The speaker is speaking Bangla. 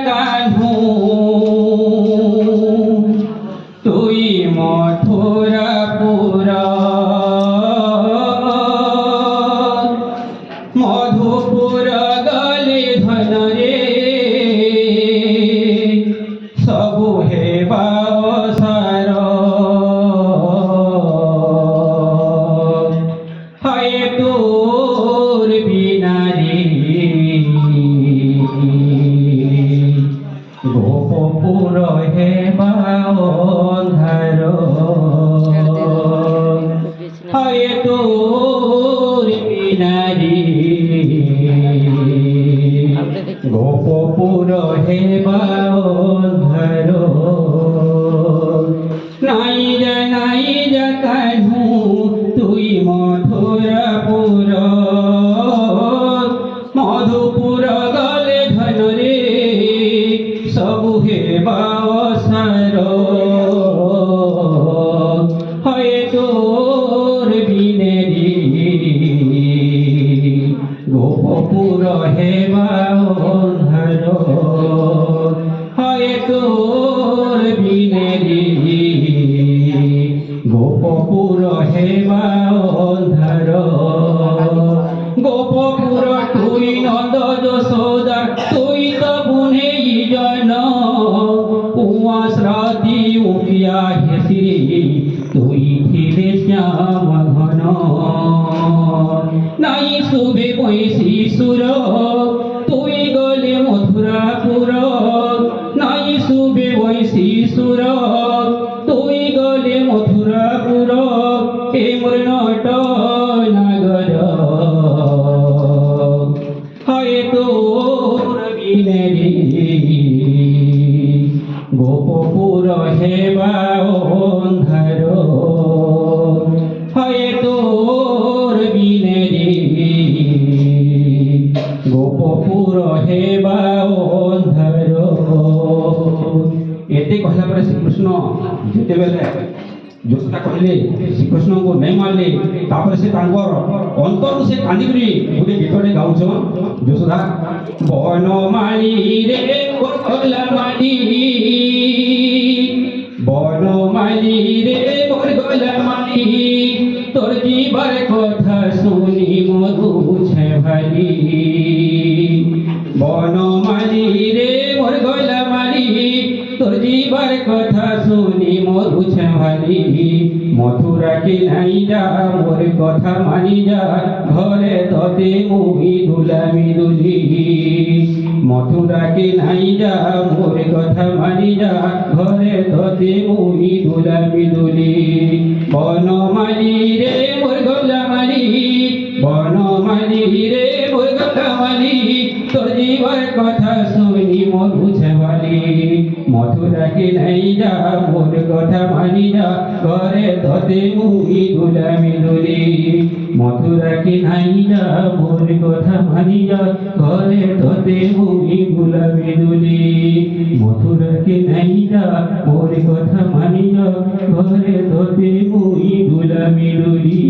কানু তুই মথুরাপুর মধুপুর গলে ধন রে সবু হেবা সার হয় তোর বিনারে গোপপুর হেবা অন্ধার হয় তোর বিনারে গোপপুর হেবা অন্ধার নাই যা কানু তুই মথুরাপুর মধুপুর গলে ধন রে সবু হেবা সার হয় তোর বিনেরি গোপপুর হেবা অন্ধার হয় তোর বিনেরি গোপপুর হেবা অন্ধার গোপপুর তুই নন্দ যশোদা তুই তো বুনে জন উমাস রাতি উঠিয়া হেসিরে তুই ছিলে শ্যাম ঘন নাই শুভে বৈশী সুর তুই গলে মথুরাপুর নাই শুভে বৈশী সুর তুই গলে মথুরাপুর এ মোর নট নাগর হয় তোর বিনেরি গোপপুর হেবা অন্ধার হয় তোর বিনেরি গোপপুর হেবা অন্ধার এতে কহিলা পরে শ্রীকৃষ্ণ যেতেবেলে যশোদা কহিলে শ্রীকৃষ্ণଙ୍କୁ ନେଇ ମାରିଲେ ତାପରେ ସେ ତାଙ୍କର ଅନ୍ତରରୁ ସେ କାନ୍ଦିକରି ଗୋଟେ ଗୀତଟେ ଗାଉଛନ୍ ଯଶୋଦା ବନମାଳି ରେ କୋଲମାଳି বনমালী রে মোর গোলামালী তোর জীবার কথা শুনি মরুছে ভালি বনমালী রে মোর গোলামালী তোর জীবার কথা শুনি মরুছে ভালি মথুরা কে নাই যা মোর কথা মানি যা ঘরে ততে মুহি দুলামি দুলি মথুরা কে নাই যা মোর কথা মানি যা ঘরে ততে মুহি দুলামি দুলি বনমালী রে মোর গোলামালী বনমালী রে মোর গোলামালী তোর জীবার কথা শুনি মরুছে ভালি মথুরা কে নাই যা মোর কথা মানি যা ঘরে ততে মুহি দুলামি দুলি মথুরা কে নাই যা মোর কথা মানি যা ঘরে ততে মুহি দুলামি দুলি মথুরা কে নাই যা মোর কথা মানি যা ঘরে ততে মুহি দুলামি দুলি।